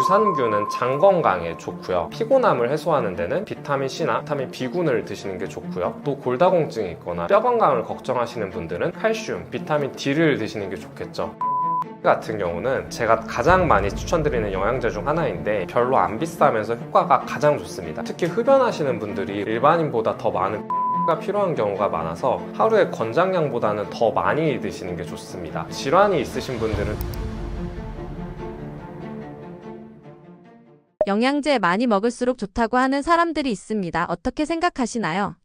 유산균은 장 건강에 좋고요. 피곤함을 해소하는 데는 비타민 C나 비타민 B군을 드시는 게 좋고요. 또 골다공증이 있거나 뼈 건강을 걱정하시는 분들은 칼슘, 비타민 D를 드시는 게 좋겠죠. 같은 경우는 제가 가장 많이 추천드리는 영양제 중 하나인데 별로 안 비싸면서 효과가 가장 좋습니다. 특히 흡연하시는 분들이 일반인보다 더 많은 가 필요한 경우가 많아서 하루에 권장량보다는 더 많이 드시는 게 좋습니다. 질환이 있으신 분들은 영양제 많이 먹을수록 좋다고 하는 사람들이 있습니다. 어떻게 생각하시나요?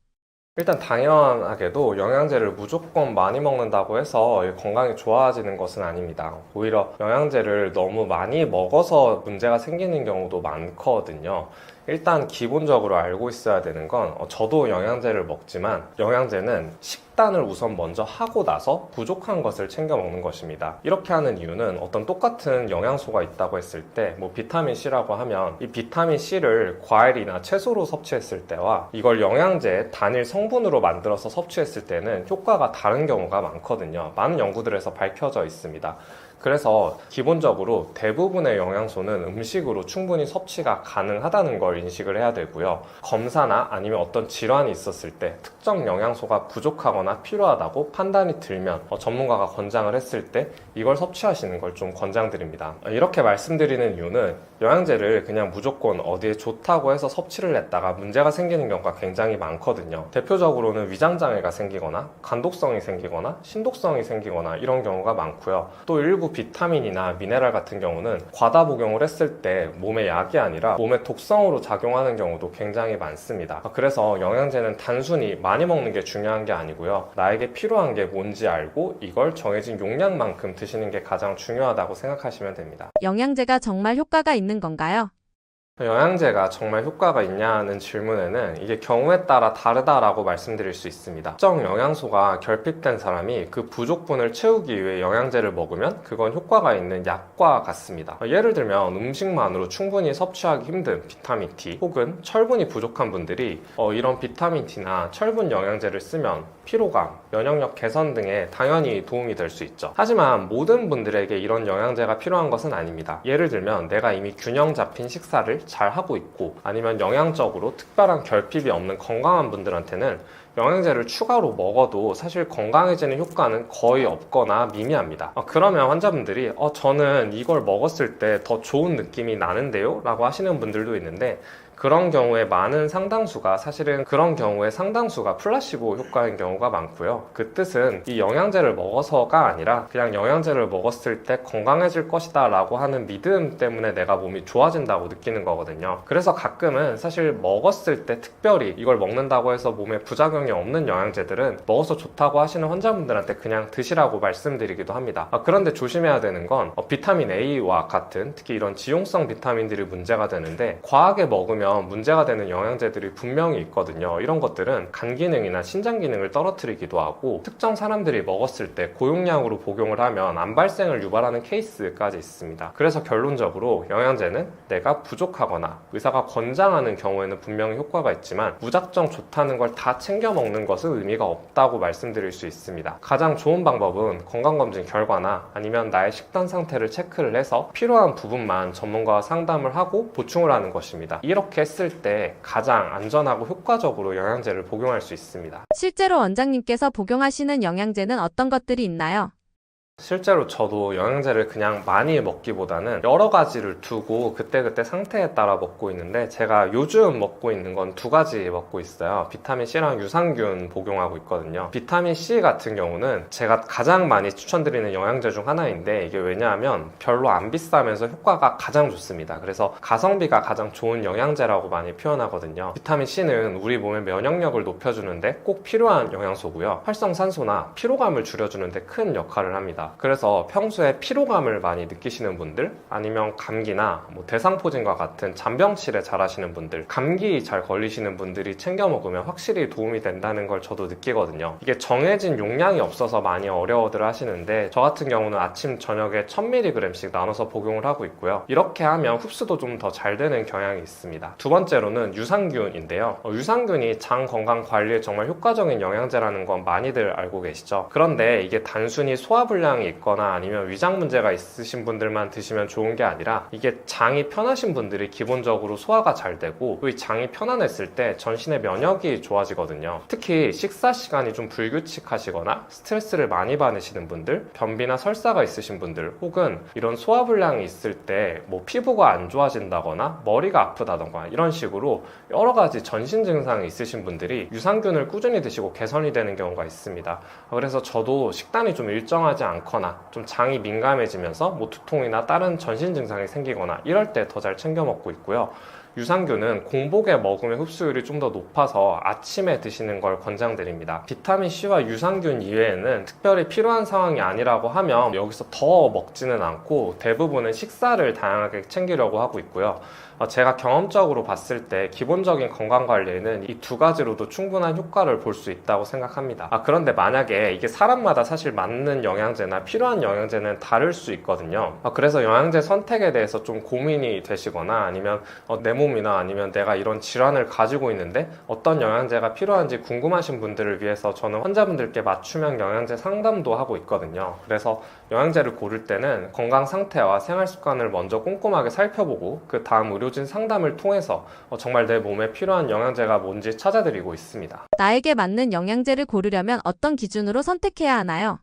일단 당연하게도 영양제를 무조건 많이 먹는다고 해서 건강이 좋아지는 것은 아닙니다. 오히려 영양제를 너무 많이 먹어서 문제가 생기는 경우도 많거든요. 일단 기본적으로 알고 있어야 되는 건 저도 영양제를 먹지만 영양제는 식단을 우선 먼저 하고 나서 부족한 것을 챙겨 먹는 것입니다. 이렇게 하는 이유는 어떤 똑같은 영양소가 있다고 했을 때 뭐 비타민 C라고 하면 이 비타민 C를 과일이나 채소로 섭취했을 때와 이걸 영양제 단일 성분으로 만들어서 섭취했을 때는 효과가 다른 경우가 많거든요. 많은 연구들에서 밝혀져 있습니다. 그래서 기본적으로 대부분의 영양소는 음식으로 충분히 섭취가 가능하다는 걸 인식을 해야 되고요. 검사나 아니면 어떤 질환이 있었을 때 특정 영양소가 부족하거나 필요하다고 판단이 들면 전문가가 권장을 했을 때 이걸 섭취하시는 걸 좀 권장드립니다. 이렇게 말씀드리는 이유는 영양제를 그냥 무조건 어디에 좋다고 해서 섭취를 했다가 문제가 생기는 경우가 굉장히 많거든요. 대표적으로는 위장장애가 생기거나 간독성이 생기거나 신독성이 생기거나 이런 경우가 많고요. 또 일부 비타민이나 미네랄 같은 경우는 과다 복용을 했을 때 몸의 약이 아니라 몸의 독성으로 작용하는 경우도 굉장히 많습니다. 그래서 영양제는 단순히 많이 먹는 게 중요한 게 아니고요. 나에게 필요한 게 뭔지 알고 이걸 정해진 용량만큼 드시는 게 가장 중요하다고 생각하시면 됩니다. 영양제가 정말 효과가 있는 건가요? 영양제가 정말 효과가 있냐는 질문에는 이게 경우에 따라 다르다라고 말씀드릴 수 있습니다. 특정 영양소가 결핍된 사람이 그 부족분을 채우기 위해 영양제를 먹으면 그건 효과가 있는 약과 같습니다. 예를 들면 음식만으로 충분히 섭취하기 힘든 비타민 D 혹은 철분이 부족한 분들이 이런 비타민 D나 철분 영양제를 쓰면 피로감, 면역력 개선 등에 당연히 도움이 될 수 있죠. 하지만 모든 분들에게 이런 영양제가 필요한 것은 아닙니다. 예를 들면 내가 이미 균형 잡힌 식사를 잘 하고 있고 아니면 영양적으로 특별한 결핍이 없는 건강한 분들한테는 영양제를 추가로 먹어도 사실 건강해지는 효과는 거의 없거나 미미합니다. 그러면 환자분들이 저는 이걸 먹었을 때 더 좋은 느낌이 나는데요? 라고 하시는 분들도 있는데 그런 경우에 사실은 그런 경우에 상당수가 플라시보 효과인 경우가 많고요. 그 뜻은 이 영양제를 먹어서가 아니라 그냥 영양제를 먹었을 때 건강해질 것이다 라고 하는 믿음 때문에 내가 몸이 좋아진다고 느끼는 거거든요. 그래서 가끔은 사실 먹었을 때 특별히 이걸 먹는다고 해서 몸에 부작용이 없는 영양제들은 먹어서 좋다고 하시는 환자분들한테 그냥 드시라고 말씀드리기도 합니다. 그런데 조심해야 되는 건 비타민 A와 같은 특히 이런 지용성 비타민들이 문제가 되는데 과하게 먹으면 문제가 되는 영양제들이 분명히 있거든요. 이런 것들은 간 기능이나 신장 기능을 떨어뜨리기도 하고 특정 사람들이 먹었을 때 고용량으로 복용을 하면 암 발생을 유발하는 케이스까지 있습니다. 그래서 결론적으로 영양제는 내가 부족하거나 의사가 권장하는 경우에는 분명히 효과가 있지만 무작정 좋다는 걸 다 챙겨 먹는 것은 의미가 없다고 말씀드릴 수 있습니다. 가장 좋은 방법은 건강검진 결과나 아니면 나의 식단 상태를 체크를 해서 필요한 부분만 전문가와 상담을 하고 보충을 하는 것입니다. 이렇게 했을 때 가장 안전하고 효과적으로 영양제를 복용할 수 있습니다. 실제로 원장님께서 복용하시는 영양제는 어떤 것들이 있나요? 실제로 저도 영양제를 그냥 많이 먹기보다는 여러 가지를 두고 그때그때 상태에 따라 먹고 있는데 제가 요즘 먹고 있는 건 두 가지 먹고 있어요. 비타민 C랑 유산균 복용하고 있거든요. 비타민 C 같은 경우는 제가 가장 많이 추천드리는 영양제 중 하나인데 이게 왜냐하면 별로 안 비싸면서 효과가 가장 좋습니다. 그래서 가성비가 가장 좋은 영양제라고 많이 표현하거든요. 비타민 C는 우리 몸의 면역력을 높여주는데 꼭 필요한 영양소고요. 활성산소나 피로감을 줄여주는데 큰 역할을 합니다. 그래서 평소에 피로감을 많이 느끼시는 분들 아니면 감기나 대상포진과 같은 잔병치레 잘 하시는 분들 감기 잘 걸리시는 분들이 챙겨 먹으면 확실히 도움이 된다는 걸 저도 느끼거든요. 이게 정해진 용량이 없어서 많이 어려워들 하시는데 저 같은 경우는 아침 저녁에 1000mg씩 나눠서 복용을 하고 있고요. 이렇게 하면 흡수도 좀 더 잘 되는 경향이 있습니다. 두 번째로는 유산균인데요. 유산균이 장 건강 관리에 정말 효과적인 영양제라는 건 많이들 알고 계시죠. 그런데 이게 단순히 소화불량 소화불량이 있거나 아니면 위장 문제가 있으신 분들만 드시면 좋은 게 아니라 이게 장이 편하신 분들이 기본적으로 소화가 잘 되고 또 이 장이 편안했을 때 전신의 면역이 좋아지거든요. 특히 식사 시간이 좀 불규칙하시거나 스트레스를 많이 받으시는 분들, 변비나 설사가 있으신 분들, 혹은 이런 소화불량이 있을 때 뭐 피부가 안 좋아진다거나 머리가 아프다던가 이런 식으로 여러 가지 전신 증상이 있으신 분들이 유산균을 꾸준히 드시고 개선이 되는 경우가 있습니다. 그래서 저도 식단이 좀 일정하지 않거나 좀 장이 민감해지면서 뭐 두통이나 다른 전신 증상이 생기거나 이럴 때 더 잘 챙겨 먹고 있고요. 유산균은 공복에 먹으면 흡수율이 좀 더 높아서 아침에 드시는 걸 권장드립니다. 비타민C와 유산균 이외에는 특별히 필요한 상황이 아니라고 하면 여기서 더 먹지는 않고 대부분은 식사를 다양하게 챙기려고 하고 있고요. 제가 경험적으로 봤을 때 기본적인 건강관리에는 이 두 가지로도 충분한 효과를 볼 수 있다고 생각합니다. 그런데 만약에 이게 사람마다 사실 맞는 영양제나 필요한 영양제는 다를 수 있거든요. 그래서 영양제 선택에 대해서 좀 고민이 되시거나 아니면 내 몸이나 아니면 내가 이런 질환을 가지고 있는데 어떤 영양제가 필요한지 궁금하신 분들을 위해서 저는 환자분들께 맞춤형 영양제 상담도 하고 있거든요. 그래서 영양제를 고를 때는 건강 상태와 생활 습관을 먼저 꼼꼼하게 살펴보고 그 다음 의료진 상담을 통해서 정말 내 몸에 필요한 영양제가 뭔지 찾아드리고 있습니다. 나에게 맞는 영양제를 고르려면 어떤 기준으로 선택해야 하나요?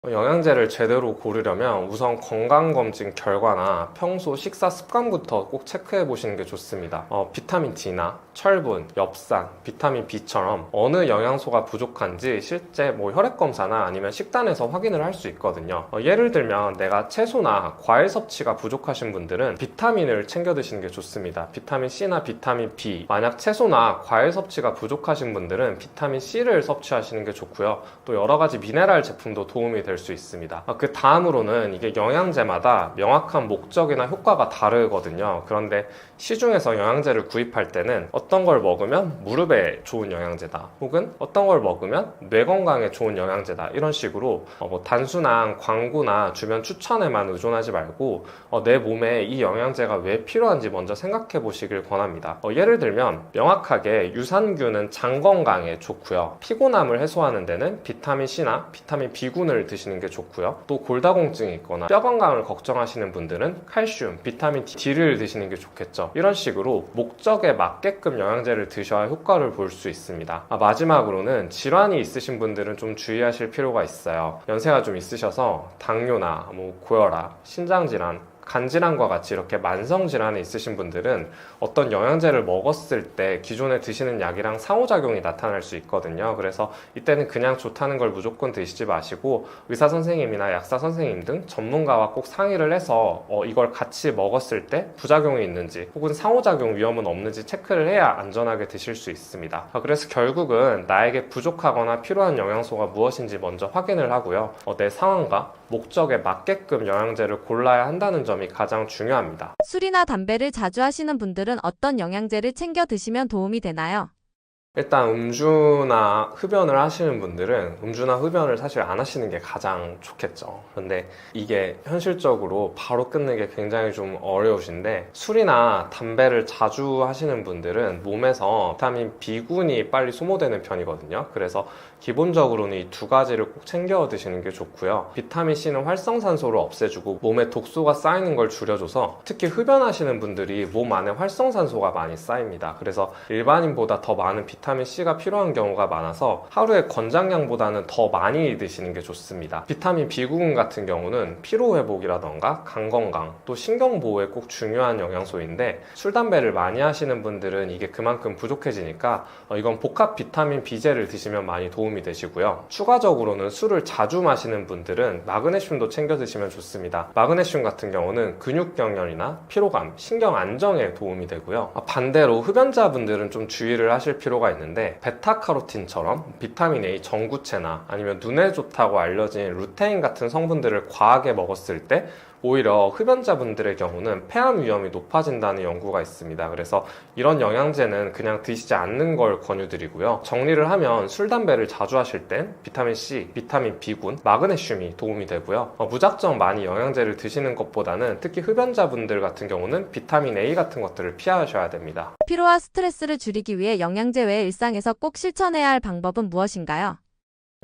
영양제를 제대로 고르려면 우선 건강검진 결과나 평소 식사 습관부터 꼭 체크해 보시는 게 좋습니다. 비타민 D나 철분, 엽산, 비타민 B처럼 어느 영양소가 부족한지 실제 뭐 혈액검사나 아니면 식단에서 확인을 할 수 있거든요. 예를 들면 내가 채소나 과일 섭취가 부족하신 분들은 비타민을 챙겨 드시는 게 좋습니다. 비타민 C나 비타민 B. 만약 채소나 과일 섭취가 부족하신 분들은 비타민 C를 섭취하시는 게 좋고요. 또 여러 가지 미네랄 제품도 도움이 될 수 있습니다. 그 다음으로는 이게 영양제마다 명확한 목적이나 효과가 다르거든요. 그런데 시중에서 영양제를 구입할 때는 어떤 걸 먹으면 무릎에 좋은 영양제다, 혹은 어떤 걸 먹으면 뇌 건강에 좋은 영양제다, 이런 식으로 뭐 단순한 광고나 주변 추천에만 의존하지 말고 내 몸에 이 영양제가 왜 필요한지 먼저 생각해 보시길 권합니다. 예를 들면 명확하게 유산균은 장 건강에 좋고요. 피곤함을 해소하는 데는 비타민 C나 비타민 B군을 드시는 게 좋고요. 또 골다공증이 있거나 뼈 건강을 걱정하시는 분들은 칼슘, 비타민 D를 드시는 게 좋겠죠. 이런 식으로 목적에 맞게끔 영양제를 드셔야 효과를 볼 수 있습니다. 마지막으로는 질환이 있으신 분들은 좀 주의하실 필요가 있어요. 연세가 좀 있으셔서 당뇨나 뭐 고혈압, 신장질환, 간질환과 같이 이렇게 만성질환에 있으신 분들은 어떤 영양제를 먹었을 때 기존에 드시는 약이랑 상호작용이 나타날 수 있거든요. 그래서 이때는 그냥 좋다는 걸 무조건 드시지 마시고 의사 선생님이나 약사 선생님 등 전문가와 꼭 상의를 해서 이걸 같이 먹었을 때 부작용이 있는지 혹은 상호작용 위험은 없는지 체크를 해야 안전하게 드실 수 있습니다. 그래서 결국은 나에게 부족하거나 필요한 영양소가 무엇인지 먼저 확인을 하고요. 내 상황과 목적에 맞게끔 영양제를 골라야 한다는 점이 가장 중요합니다. 술이나 담배를 자주 하시는 분들은 어떤 영양제를 챙겨 드시면 도움이 되나요? 일단 음주나 흡연을 하시는 분들은 음주나 흡연을 사실 안 하시는 게 가장 좋겠죠. 그런데 이게 현실적으로 바로 끊는 게 굉장히 좀 어려우신데, 술이나 담배를 자주 하시는 분들은 몸에서 비타민 B군이 빨리 소모되는 편이거든요. 그래서 기본적으로는 이 두 가지를 꼭 챙겨 드시는 게 좋고요. 비타민 C는 활성산소를 없애주고 몸에 독소가 쌓이는 걸 줄여줘서 특히 흡연하시는 분들이 몸 안에 활성산소가 많이 쌓입니다. 그래서 일반인보다 더 많은 비타민 C가 필요한 경우가 많아서 하루에 권장량보다는 더 많이 드시는 게 좋습니다. 비타민 B군 같은 경우는 피로회복이라던가 간건강, 또 신경보호에 꼭 중요한 영양소인데 술, 담배를 많이 하시는 분들은 이게 그만큼 부족해지니까 이건 복합 비타민 B제를 드시면 많이 도움이 되시고요. 추가적으로는 술을 자주 마시는 분들은 마그네슘도 챙겨 드시면 좋습니다. 마그네슘 같은 경우는 근육경련이나 피로감, 신경 안정에 도움이 되고요. 반대로 흡연자분들은 좀 주의를 하실 필요가 있는데 베타카로틴처럼 비타민 A 전구체나 아니면 눈에 좋다고 알려진 루테인 같은 성분들을 과하게 먹었을 때 오히려 흡연자분들의 경우는 폐암 위험이 높아진다는 연구가 있습니다. 그래서 이런 영양제는 그냥 드시지 않는 걸 권유드리고요. 정리를 하면 술, 담배를 자주 하실 땐 비타민 C, 비타민 B군, 마그네슘이 도움이 되고요. 무작정 많이 영양제를 드시는 것보다는 특히 흡연자분들 같은 경우는 비타민 A 같은 것들을 피하셔야 됩니다. 피로와 스트레스를 줄이기 위해 영양제 외에 일상에서 꼭 실천해야 할 방법은 무엇인가요?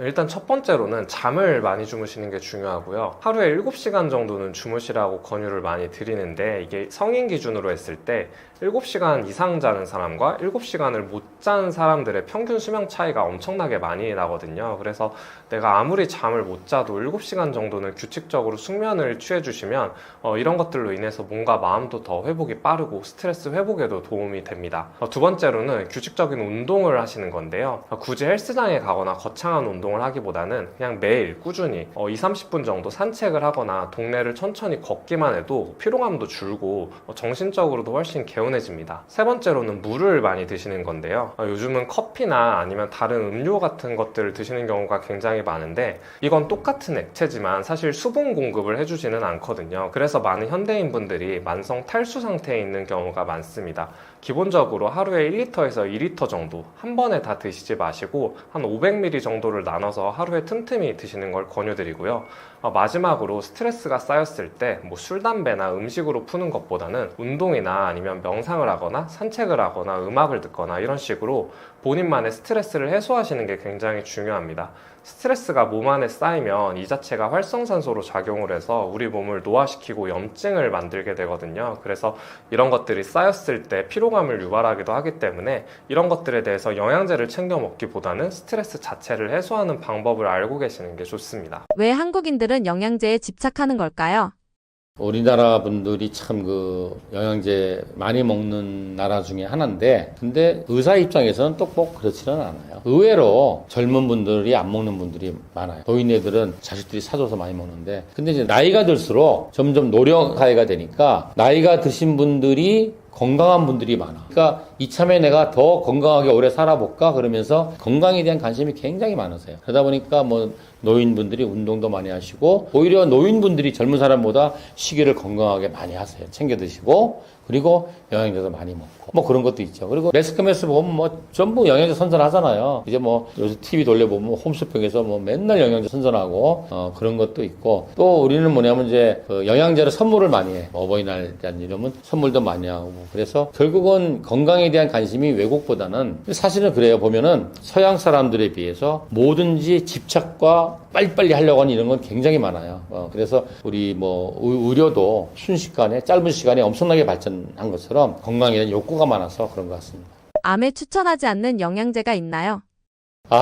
일단 첫 번째로는 잠을 많이 주무시는 게 중요하고요. 하루에 7시간 정도는 주무시라고 권유를 많이 드리는데, 이게 성인 기준으로 했을 때 7시간 이상 자는 사람과 7시간을 못 자는 사람들의 평균 수명 차이가 엄청나게 많이 나거든요. 그래서 내가 아무리 잠을 못 자도 7시간 정도는 규칙적으로 숙면을 취해주시면 이런 것들로 인해서 몸과 마음도 더 회복이 빠르고 스트레스 회복에도 도움이 됩니다. 두 번째로는 규칙적인 운동을 하시는 건데요. 굳이 헬스장에 가거나 거창한 운동을 하기보다는 그냥 매일 꾸준히 20-30분 정도 산책을 하거나 동네를 천천히 걷기만 해도 피로감도 줄고 정신적으로도 훨씬 개운해집니다. 세 번째로는 물을 많이 드시는 건데요. 요즘은 커피나 아니면 다른 음료 같은 것들을 드시는 경우가 굉장히 많은데, 이건 똑같은 액체지만 사실 수분 공급을 해주지는 않거든요. 그래서 많은 현대인분들이 만성 탈수 상태에 있는 경우가 많습니다. 기본적으로 하루에 1리터에서 2리터 정도 한 번에 다 드시지 마시고 한 500ml 정도를 나눠서 하루에 틈틈이 드시는 걸 권유드리고요. 마지막으로 스트레스가 쌓였을 때 술, 담배나 음식으로 푸는 것보다는 운동이나 아니면 명상을 하거나 산책을 하거나 음악을 듣거나 이런 식으로 본인만의 스트레스를 해소하시는 게 굉장히 중요합니다. 스트레스가 몸 안에 쌓이면 이 자체가 활성산소로 작용을 해서 우리 몸을 노화시키고 염증을 만들게 되거든요. 그래서 이런 것들이 쌓였을 때 피로감을 유발하기도 하기 때문에 이런 것들에 대해서 영양제를 챙겨 먹기보다는 스트레스 자체를 해소하는 방법을 알고 계시는 게 좋습니다. 왜 한국인들은 영양제에 집착하는 걸까요? 우리나라 분들이 참 영양제 많이 먹는 나라 중에 하나인데, 근데 의사 입장에서는 또 꼭 그렇지는 않아요. 의외로 젊은 분들이 안 먹는 분들이 많아요. 노인네들은 자식들이 사줘서 많이 먹는데, 근데 이제 나이가 들수록 점점 노령화가 되니까 나이가 드신 분들이 건강한 분들이 많아. 그러니까 이참에 내가 더 건강하게 오래 살아볼까 그러면서 건강에 대한 관심이 굉장히 많으세요. 그러다 보니까 노인분들이 운동도 많이 하시고, 오히려 노인분들이 젊은 사람보다 시계를 건강하게 많이 하세요. 챙겨 드시고, 그리고 영양제도 많이 먹고 그런 것도 있죠. 그리고 매스컴에서 보면 전부 영양제 선전하잖아요. 이제 요새 TV 돌려보면 홈쇼핑에서 맨날 영양제 선전하고 그런 것도 있고, 또 우리는 뭐냐면 이제 영양제를 선물을 많이 해. 어버이날 이러면 선물도 많이 하고. 그래서 결국은 건강에 대한 관심이 외국보다는, 사실은 그래요. 보면은 서양 사람들에 비해서 뭐든지 집착과 빨리빨리 하려고 하는 이런 건 굉장히 많아요. 그래서 우리 의료도 순식간에 짧은 시간에 엄청나게 발전한 것처럼 건강에 대한 욕구가 많아서 그런 것 같습니다. 암에 추천하지 않는 영양제가 있나요?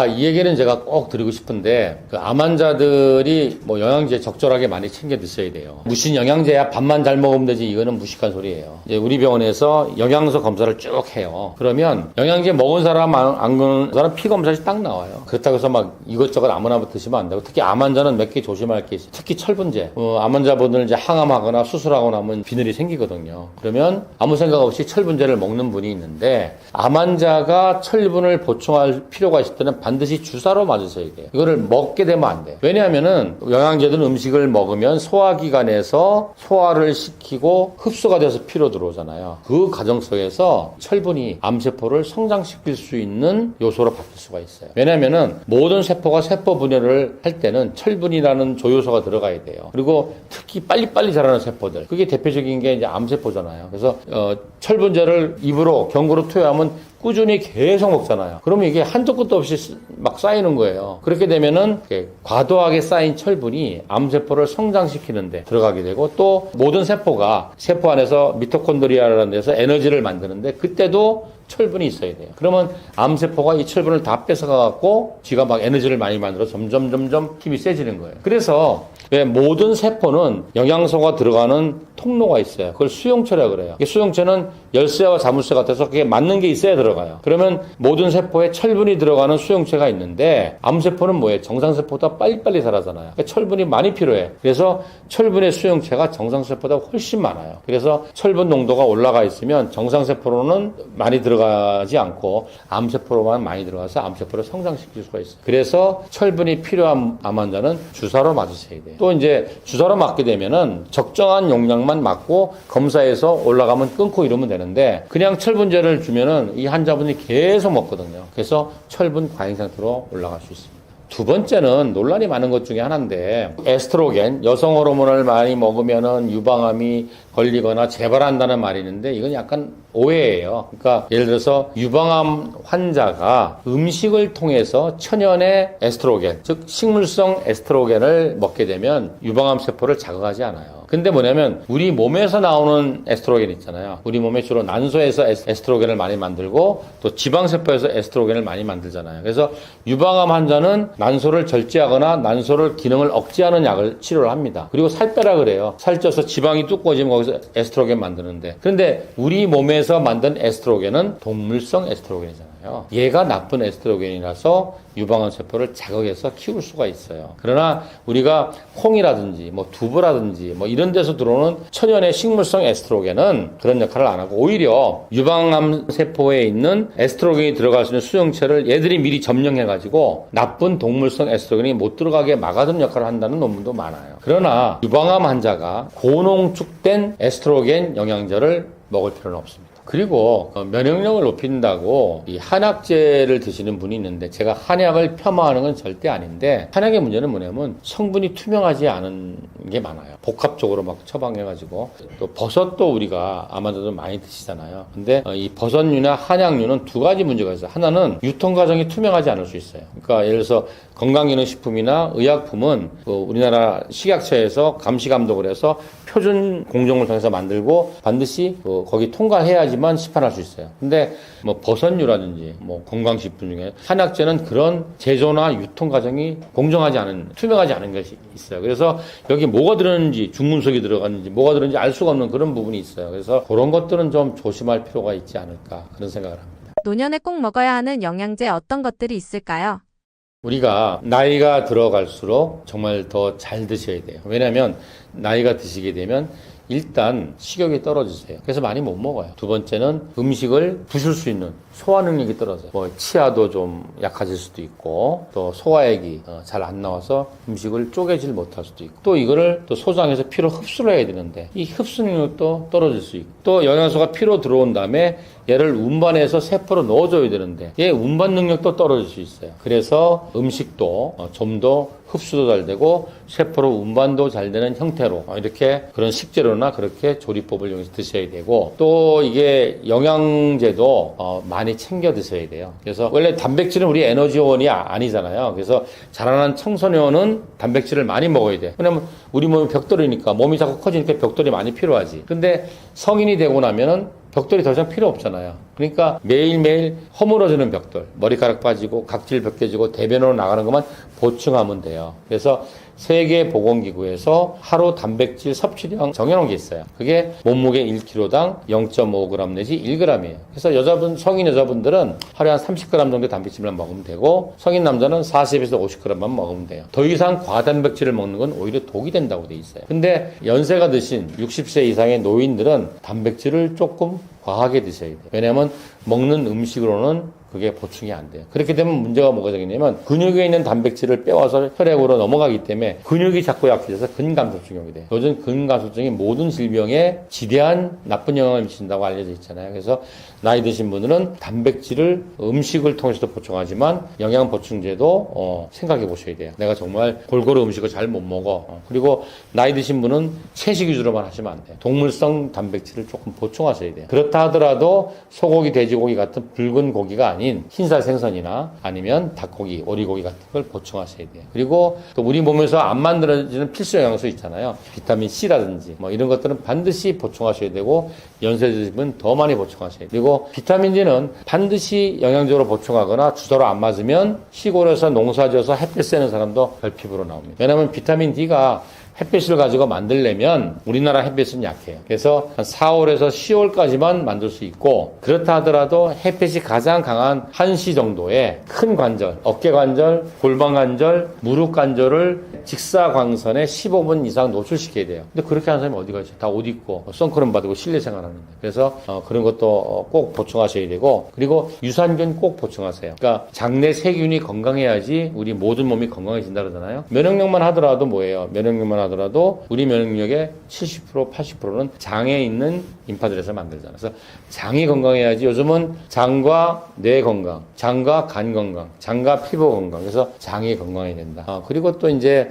이 얘기는 제가 꼭 드리고 싶은데, 암 환자들이 영양제 적절하게 많이 챙겨 드셔야 돼요. 무슨 영양제야 밥만 잘 먹으면 되지, 이거는 무식한 소리예요. 이제 우리 병원에서 영양소 검사를 쭉 해요. 그러면 영양제 먹은 사람 안 먹은 사람 피 검사시 딱 나와요. 그렇다고 해서 이것저것 아무나 드시면 안 되고, 특히 암 환자는 몇 개 조심할 게 있어요. 특히 철분제. 암 환자분들 이제 항암하거나 수술하고 나면 비늘이 생기거든요. 그러면 아무 생각 없이 철분제를 먹는 분이 있는데, 암 환자가 철분을 보충할 필요가 있을 때는 반드시 주사로 맞으셔야 돼요. 이거를 먹게 되면 안 돼요. 왜냐하면은 영양제든 음식을 먹으면 소화기관에서 소화를 시키고 흡수가 돼서 피로 들어오잖아요. 그 과정 속에서 철분이 암세포를 성장시킬 수 있는 요소로 바뀔 수가 있어요. 왜냐하면은 모든 세포가 세포 분열을 할 때는 철분이라는 조효소가 들어가야 돼요. 그리고 특히 빨리빨리 자라는 세포들, 그게 대표적인 게 이제 암세포잖아요. 그래서 철분제를 입으로 경구로 투여하면 꾸준히 계속 먹잖아요. 그러면 이게 한도 끝도 없이 막 쌓이는 거예요. 그렇게 되면은 과도하게 쌓인 철분이 암세포를 성장시키는데 들어가게 되고, 또 모든 세포가 세포 안에서 미토콘드리아라는 데서 에너지를 만드는데 그때도 철분이 있어야 돼요. 그러면 암세포가 이 철분을 다 뺏어가갖고 지가 막 에너지를 많이 만들어 점점 힘이 세지는 거예요. 그래서 왜 모든 세포는 영양소가 들어가는 통로가 있어요. 그걸 수용체라 그래요. 수용체는 열쇠와 자물쇠 같아서 그게 맞는 게 있어야 들어가요. 그러면 모든 세포에 철분이 들어가는 수용체가 있는데, 암세포는 뭐예요? 정상세포보다 빨리빨리 자라잖아요. 그러니까 철분이 많이 필요해. 그래서 철분의 수용체가 정상세포보다 훨씬 많아요. 그래서 철분 농도가 올라가 있으면 정상세포로는 많이 들어가지 않고 암세포로만 많이 들어가서 암세포를 성장시킬 수가 있어요. 그래서 철분이 필요한 암 환자는 주사로 맞으셔야 돼요. 또 이제 주사로 맞게 되면은 적정한 용량만 맞고 검사해서 올라가면 끊고 이러면 되는데, 그냥 철분제를 주면은 이 환자분이 계속 먹거든요. 그래서 철분 과잉 상태로 올라갈 수 있습니다. 두 번째는 논란이 많은 것 중에 하나인데 에스트로겐, 여성 호르몬을 많이 먹으면은 유방암이 걸리거나 재발한다는 말이 있는데 이건 약간 오해예요. 그러니까 예를 들어서 유방암 환자가 음식을 통해서 천연의 에스트로겐, 즉 식물성 에스트로겐을 먹게 되면 유방암 세포를 자극하지 않아요. 근데 뭐냐면 우리 몸에서 나오는 에스트로겐 있잖아요. 우리 몸에 주로 난소에서 에스트로겐을 많이 만들고 또 지방세포에서 에스트로겐을 많이 만들잖아요. 그래서 유방암 환자는 난소를 절제하거나 난소를 기능을 억제하는 약을 치료를 합니다. 그리고 살 빼라 그래요. 살쪄서 지방이 두꺼워지면 거기서 에스트로겐 만드는데, 그런데 우리 몸에서 만든 에스트로겐은 동물성 에스트로겐이잖아요. 얘가 나쁜 에스트로겐이라서 유방암 세포를 자극해서 키울 수가 있어요. 그러나 우리가 콩이라든지 뭐 두부라든지 뭐 이런 데서 들어오는 천연의 식물성 에스트로겐은 그런 역할을 안 하고 오히려 유방암 세포에 있는 에스트로겐이 들어갈 수 있는 수용체를 얘들이 미리 점령해가지고 나쁜 동물성 에스트로겐이 못 들어가게 막아주는 역할을 한다는 논문도 많아요. 그러나 유방암 환자가 고농축된 에스트로겐 영양제를 먹을 필요는 없습니다. 그리고 면역력을 높인다고 이 한약제를 드시는 분이 있는데, 제가 한약을 폄하하는 건 절대 아닌데, 한약의 문제는 뭐냐면 성분이 투명하지 않은 게 많아요. 복합적으로 막 처방해가지고. 또 버섯도 우리가 아마도 많이 드시잖아요. 근데 이 버섯류나 한약류는 두 가지 문제가 있어요. 하나는 유통 과정이 투명하지 않을 수 있어요. 그러니까 예를 들어서 건강기능식품이나 의약품은 우리나라 식약처에서 감시 감독을 해서 표준 공정을 통해서 만들고 반드시 거기 통과해야지만 시판할 수 있어요. 근데 뭐 버섯류라든지 뭐 건강식품 중에 한약재는 그런 제조나 유통 과정이 공정하지 않은, 투명하지 않은 것이 있어요. 그래서 여기 뭐가 들었는지, 중금속이 들어갔는지 뭐가 들었는지 알 수가 없는 그런 부분이 있어요. 그래서 그런 것들은 좀 조심할 필요가 있지 않을까, 그런 생각을 합니다. 노년에 꼭 먹어야 하는 영양제 어떤 것들이 있을까요? 우리가 나이가 들어갈수록 정말 더 잘 드셔야 돼요. 왜냐하면 나이가 드시게 되면 일단 식욕이 떨어지세요. 그래서 많이 못 먹어요. 두 번째는 음식을 부술 수 있는 소화 능력이 떨어져요. 뭐 치아도 좀 약해질 수도 있고, 또 소화액이 잘 안 나와서 음식을 쪼개질 못할 수도 있고, 또 이거를 또 소장해서 피로 흡수를 해야 되는데 이 흡수 능력도 떨어질 수 있고, 또 영양소가 피로 들어온 다음에 얘를 운반해서 세포로 넣어줘야 되는데 얘 운반 능력도 떨어질 수 있어요. 그래서 음식도 좀 더 흡수도 잘 되고 세포로 운반도 잘 되는 형태로 이렇게 그런 식재료나 그렇게 조리법을 이용해서 드셔야 되고, 또 이게 영양제도 많이 챙겨 드셔야 돼요. 그래서 원래 단백질은 우리 에너지원이 아니잖아요. 그래서 자라난 청소년은 단백질을 많이 먹어야 돼. 왜냐면 우리 몸이 벽돌이니까, 몸이 자꾸 커지니까 벽돌이 많이 필요하지. 근데 성인이 되고 나면은 벽돌이 더 이상 필요 없잖아요. 그러니까 매일매일 허물어지는 벽돌, 머리카락 빠지고 각질 벗겨지고 대변으로 나가는 것만 보충하면 돼요. 그래서 세계보건기구에서 하루 단백질 섭취량 정해놓은 게 있어요. 그게 몸무게 1kg당 0.5g 내지 1g이에요. 그래서 성인 여자분들은 하루에 한 30g 정도 단백질만 먹으면 되고, 성인 남자는 40에서 50g만 먹으면 돼요. 더 이상 과단백질을 먹는 건 오히려 독이 된다고 돼 있어요. 근데 연세가 드신 60세 이상의 노인들은 단백질을 조금 과하게 드셔야 돼요. 왜냐하면 먹는 음식으로는 그게 보충이 안 돼요. 그렇게 되면 문제가 뭐가 생기냐면 근육에 있는 단백질을 빼와서 혈액으로 넘어가기 때문에 근육이 자꾸 약해져서 근감소증이 돼요. 요즘 근감소증이 모든 질병에 지대한 나쁜 영향을 미친다고 알려져 있잖아요. 그래서 나이 드신 분들은 단백질을 음식을 통해서도 보충하지만 영양 보충제도 생각해 보셔야 돼요. 내가 정말 골고루 음식을 잘 못 먹어. 그리고 나이 드신 분은 채식 위주로만 하시면 안 돼요. 동물성 단백질을 조금 보충하셔야 돼요. 그렇다 하더라도 소고기, 돼지고기 같은 붉은 고기가 아닌 흰살 생선이나 아니면 닭고기, 오리고기 같은 걸 보충하셔야 돼요. 그리고 또 우리 몸에서 안 만들어지는 필수 영양소 있잖아요. 비타민 C라든지 뭐 이런 것들은 반드시 보충하셔야 되고, 연세 드신 분 더 많이 보충하셔야 돼요. 그리고 비타민 D는 반드시 영양적으로 보충하거나 주사로 안 맞으면 시골에서 농사지어서 햇볕 쐬는 사람도 결핍으로 나옵니다. 왜냐하면 비타민 D가 햇빛을 가지고 만들려면 우리나라 햇빛은 약해요. 그래서 한 4월에서 10월까지만 만들 수 있고, 그렇다 하더라도 햇빛이 가장 강한 1시 정도에 큰 관절, 어깨 관절, 골반 관절, 무릎 관절을 직사광선에 15분 이상 노출시켜야 돼요. 근데 그렇게 하는 사람이 어디가 있어요? 다 옷 입고 선크림 바르고 실내 생활하는데. 그래서 그런 것도 꼭 보충하셔야 되고, 그리고 유산균 꼭 보충하세요. 그러니까 장내 세균이 건강해야지 우리 모든 몸이 건강해진다 그러잖아요. 면역력만 하더라도 뭐예요? 면역력만 하더라도 우리 면역력의 70%, 80%는 장에 있는 림파들에서 만들잖아요. 그래서 장이 건강해야지. 요즘은 장과 뇌 건강, 장과 간 건강, 장과 피부 건강. 그래서 장이 건강해야 된다. 그리고 또 이제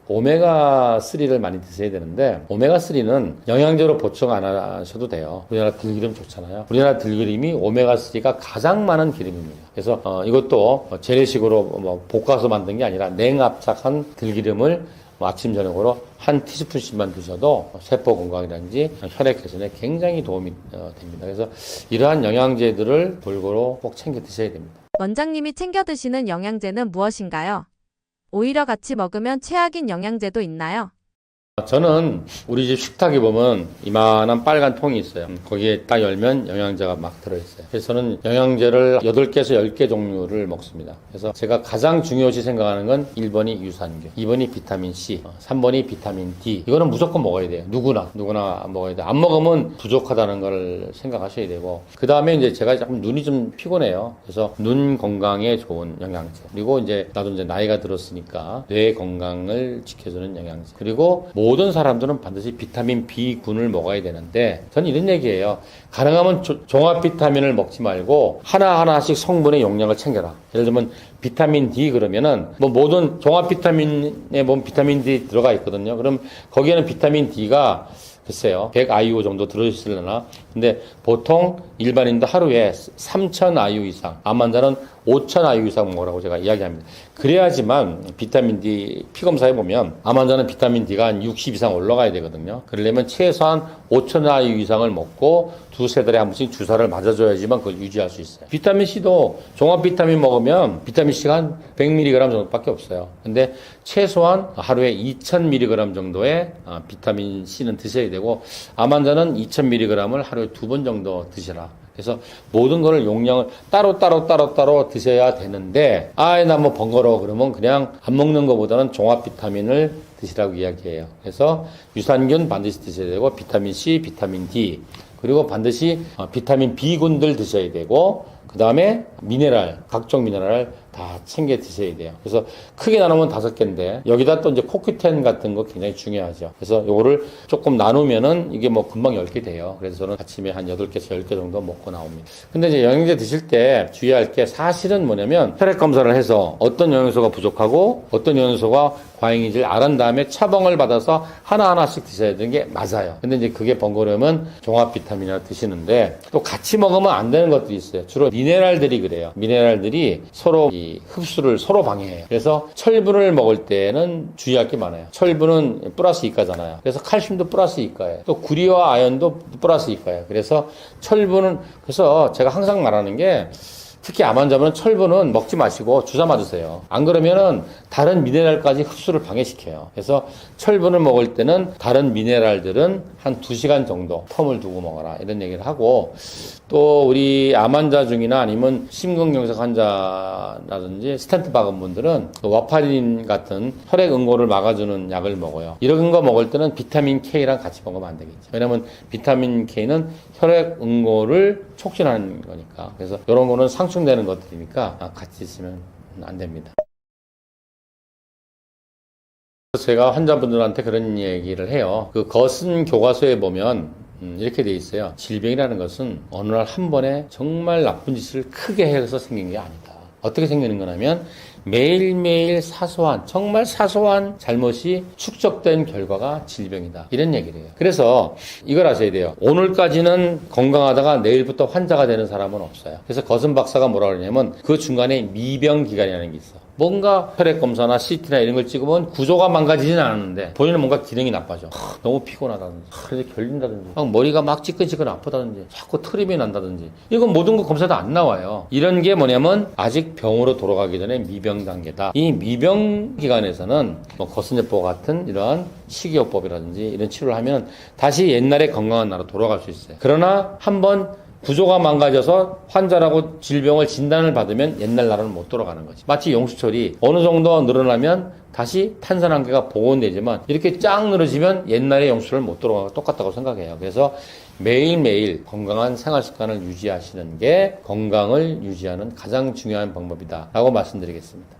오메가3를 많이 드셔야 되는데, 오메가3는 영양제로 보충 안 하셔도 돼요. 우리나라 들기름 좋잖아요. 우리나라 들기름이 오메가3가 가장 많은 기름입니다. 그래서 이것도 재래식으로 뭐 볶아서 만든 게 아니라 냉압착한 들기름을 아침 저녁으로 한 티스푼씩만 드셔도 세포 건강이라든지 혈액 개선에 굉장히 도움이 됩니다. 그래서 이러한 영양제들을 골고루 꼭 챙겨 드셔야 됩니다. 원장님이 챙겨 드시는 영양제는 무엇인가요? 오히려 같이 먹으면 최악인 영양제도 있나요? 저는 우리 집 식탁에 보면 이만한 빨간 통이 있어요. 거기에 딱 열면 영양제가 막 들어있어요. 그래서 저는 영양제를 8개에서 10개 종류를 먹습니다. 그래서 제가 가장 중요시 생각하는 건 1번이 유산균, 2번이 비타민C, 3번이 비타민 D. 이거는 무조건 먹어야 돼요. 누구나 먹어야 돼요. 안 먹으면 부족하다는 걸 생각하셔야 되고, 그 다음에 이제 제가 조금 눈이 좀 피곤해요. 그래서 눈 건강에 좋은 영양제. 그리고 이제 나도 이제 나이가 들었으니까 뇌 건강을 지켜주는 영양제. 그리고 모든 사람들은 반드시 비타민 B군을 먹어야 되는데, 저는 이런 얘기예요. 가능하면 종합 비타민을 먹지 말고 하나하나씩 성분의 용량을 챙겨라. 예를 들면 비타민 D 그러면은 뭐 모든 종합 비타민에 보면 비타민 D 들어가 있거든요. 그럼 거기에는 비타민 D가 글쎄요, 100 IU 정도 들어있으려나? 근데 보통 일반인도 하루에 3,000 IU 이상, 암 환자는 5,000 IU 이상 먹으라고 제가 이야기합니다. 그래야지만 비타민 D 피검사해 보면 암 환자는 비타민 D가 한 60 이상 올라가야 되거든요. 그러려면 최소한 5,000 IU 이상을 먹고 두세 달에 한 번씩 주사를 맞아줘야지만 그걸 유지할 수 있어요. 비타민 C도 종합 비타민 먹으면 비타민 C가 한 100mg 정도밖에 없어요. 근데 최소한 하루에 2000mg 정도의 비타민 C는 드셔야 되고, 암 환자는 2000mg을 하루에 2번 정도 드시라. 그래서 모든 거를 용량을 따로 드셔야 되는데, 나 뭐 번거로워 그러면 그냥 안 먹는 것보다는 종합 비타민을 드시라고 이야기해요. 그래서 유산균 반드시 드셔야 되고, 비타민 C, 비타민 D, 그리고 반드시 비타민 B군들 드셔야 되고, 그 다음에 미네랄, 각종 미네랄 다 챙겨 드셔야 돼요. 그래서 크게 나누면 5개인데, 여기다 또 이제 코큐텐 같은 거 굉장히 중요하죠. 그래서 요거를 조금 나누면은 이게 뭐 금방 10개 돼요. 그래서 저는 아침에 한 8개에서 10개 정도 먹고 나옵니다. 근데 이제 영양제 드실 때 주의할 게 사실은 뭐냐면, 혈액 검사를 해서 어떤 영양소가 부족하고 어떤 영양소가 과잉인지를 알은 다음에 처방을 받아서 하나하나씩 드셔야 되는 게 맞아요. 근데 이제 그게 번거로우면 종합 비타민이나 드시는데, 또 같이 먹으면 안 되는 것들이 있어요. 주로 미네랄들이 그래요. 미네랄들이 서로 이 흡수를 서로 방해해요. 그래서 철분을 먹을 때는 주의할 게 많아요. 철분은 플러스 이가잖아요. 그래서 칼슘도 플러스 이가예요. 또 구리와 아연도 플러스 이가예요. 그래서 철분은, 그래서 제가 항상 말하는 게, 특히 암 환자분은 철분은 먹지 마시고 주사 맞으세요. 안 그러면은 다른 미네랄까지 흡수를 방해시켜요. 그래서 철분을 먹을 때는 다른 미네랄들은 한 2시간 정도 텀을 두고 먹어라, 이런 얘기를 하고, 또 우리 암 환자 중이나 아니면 심근경색 환자라든지 스텐트 박은 분들은 와파린 같은 혈액 응고를 막아주는 약을 먹어요. 이런 거 먹을 때는 비타민 K랑 같이 먹으면 안 되겠죠. 왜냐면 비타민 K는 혈액 응고를 촉진하는 거니까. 그래서 이런 거는 상충되는 것들이니까 같이 있으면 안 됩니다. 제가 환자분들한테 그런 얘기를 해요. 그 거슨 교과서에 보면 이렇게 돼 있어요. 질병이라는 것은 어느 날 한 번에 정말 나쁜 짓을 크게 해서 생긴 게 아니다. 어떻게 생기는 거냐면, 매일매일 사소한, 정말 사소한 잘못이 축적된 결과가 질병이다, 이런 얘기를 해요. 그래서 이걸 아셔야 돼요. 오늘까지는 건강하다가 내일부터 환자가 되는 사람은 없어요. 그래서 거슨 박사가 뭐라 그러냐면, 그 중간에 미병 기간이라는 게 있어. 뭔가 혈액 검사나 CT나 이런 걸 찍으면 구조가 망가지진 않았는데 본인은 뭔가 기능이 나빠져. 너무 피곤하다든지, 그래서 결린다든지, 머리가 막 찌끈찌끈 아프다든지, 자꾸 트림이 난다든지, 이건 모든 거 검사도 안 나와요. 이런 게 뭐냐면 아직 병으로 돌아가기 전에 미병 단계다. 이 미병 기간에서는 뭐 거스제법 같은 이러한 식이요법이라든지 이런 치료를 하면 다시 옛날의 건강한 나라로 돌아갈 수 있어요. 그러나 한번 구조가 망가져서 환자라고 질병을 진단을 받으면 옛날 나라는 못 돌아가는 거지. 마치 용수철이 어느 정도 늘어나면 다시 탄산한계가 복원되지만, 이렇게 쫙 늘어지면 옛날의 용수철을 못 돌아가고 똑같다고 생각해요. 그래서 매일매일 건강한 생활 습관을 유지하시는 게 건강을 유지하는 가장 중요한 방법이다 라고 말씀드리겠습니다.